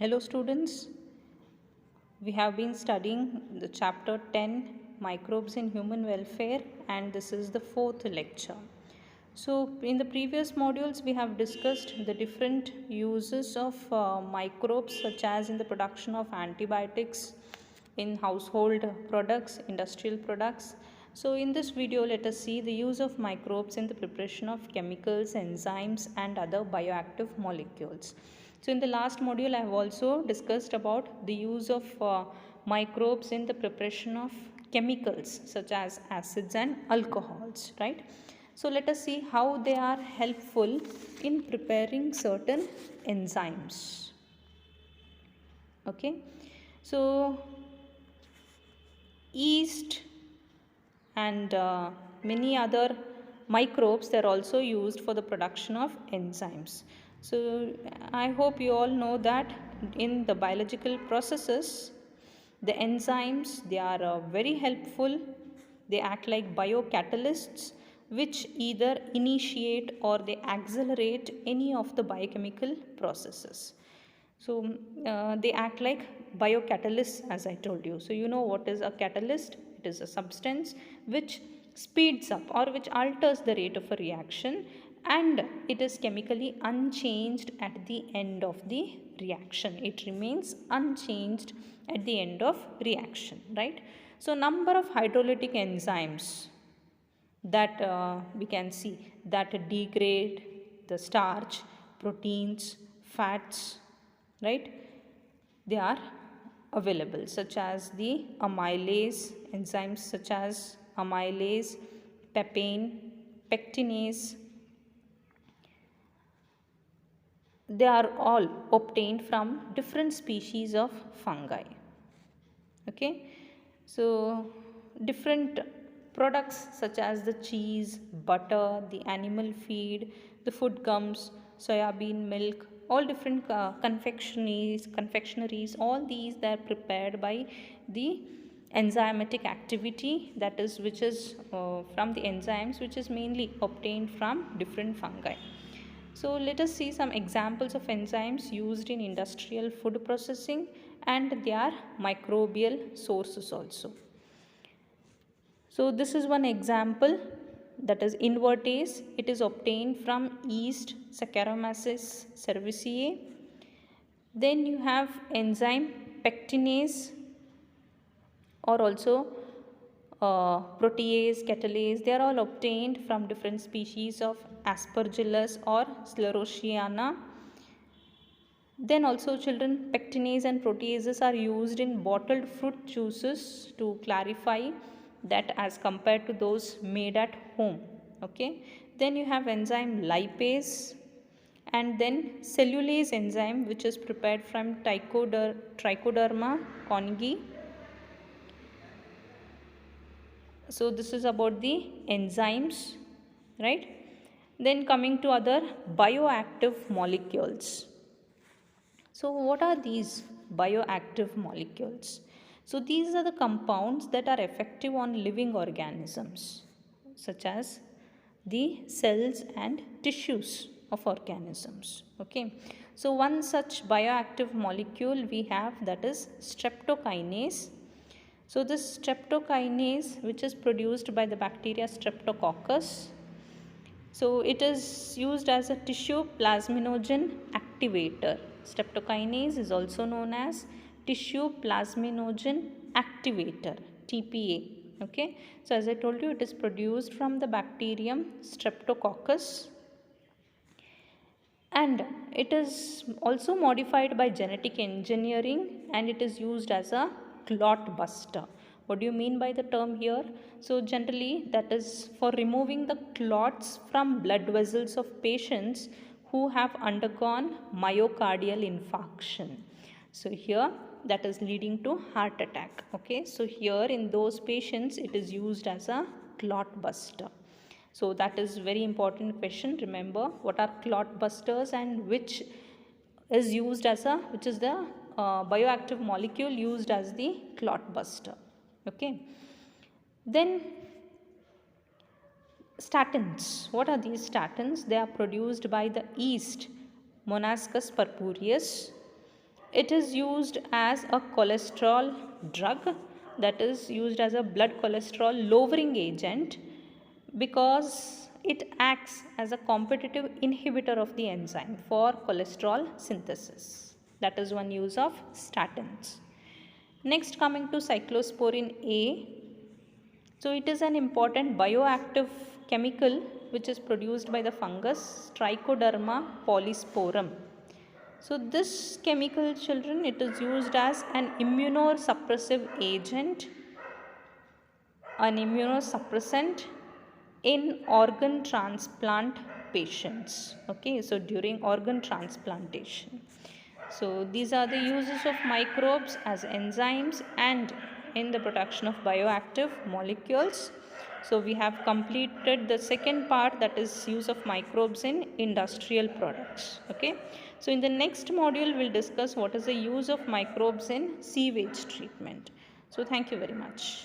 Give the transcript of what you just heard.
Hello students, we have been studying the chapter 10 Microbes in Human Welfare, and this is the fourth lecture. So in the previous modules we have discussed the different uses of microbes, such as in the production of antibiotics, in household products, industrial products. So in this video let us see the use of microbes in the preparation of chemicals, enzymes and other bioactive molecules. So in the last module I have also discussed about the use of microbes in the preparation of chemicals such as acids and alcohols, right? So let us see how they are helpful in preparing certain enzymes. Okay, so yeast and many other microbes, they are also used for the production of enzymes. So I hope you all know that in the biological processes, the enzymes, they are very helpful. They act like biocatalysts which either initiate or they accelerate any of the biochemical processes. So they act like biocatalysts, as I told you. So you know what is a catalyst? It is a substance which speeds up or which alters the rate of a reaction, and it is chemically unchanged at the end of the reaction. It remains unchanged at the end of reaction, right? So number of hydrolytic enzymes that we can see that degrade the starch, proteins, fats, right? They are available, such as the amylase, enzymes such as amylase, papain, pectinase. They are all obtained from different species of fungi. Okay, so different products such as the cheese, butter, the animal feed, the food gums, soya bean milk, all different confectionaries, all these they are prepared by the enzymatic activity, that is which is from the enzymes, which is mainly obtained from different fungi. So let us see some examples of enzymes used in industrial food processing and their microbial sources also. So this is one example, that is invertase. It is obtained from yeast Saccharomyces cerevisiae. Then you have enzyme pectinase, or also protease, catalase. They are all obtained from different species of Aspergillus or Sclerotiana. Then also children, pectinase and proteases are used in bottled fruit juices to clarify that as compared to those made at home. Okay. Then you have enzyme lipase, and then cellulase enzyme, which is prepared from Trichoderma conjugii. So this is about the enzymes, right? Then coming to other bioactive molecules. So what are these bioactive molecules? So these are the compounds that are effective on living organisms, such as the cells and tissues of organisms. Okay. So one such bioactive molecule we have, that is streptokinase. So this streptokinase, which is produced by the bacteria Streptococcus, so it is used as a tissue plasminogen activator. Streptokinase is also known as tissue plasminogen activator, TPA. Okay. So as I told you, it is produced from the bacterium Streptococcus, and it is also modified by genetic engineering, and it is used as a clot buster. What do you mean by the term here? So generally that is for removing the clots from blood vessels of patients who have undergone myocardial infarction. So here that is leading to heart attack. Okay, so here in those patients it is used as a clot buster. So that is very important question. Remember, what are clot busters and which is used as a, which is the bioactive molecule used as the clot buster. Okay. Then statins. What are these statins? They are produced by the yeast Monascus purpureus. it is used as a cholesterol drug, that is used as a blood cholesterol lowering agent, because it acts as a competitive inhibitor of the enzyme for cholesterol synthesis. That is one use of statins. Next, coming to cyclosporin A. So it is an important bioactive chemical which is produced by the fungus Trichoderma polysporum. So this chemical, children, it is used as an immunosuppressive agent, an immunosuppressant in organ transplant patients. Okay, so during organ transplantation. So these are the uses of microbes as enzymes and in the production of bioactive molecules. So we have completed the second part, that is use of microbes in industrial products. Okay. So in the next module we'll discuss what is the use of microbes in sewage treatment. So thank you very much.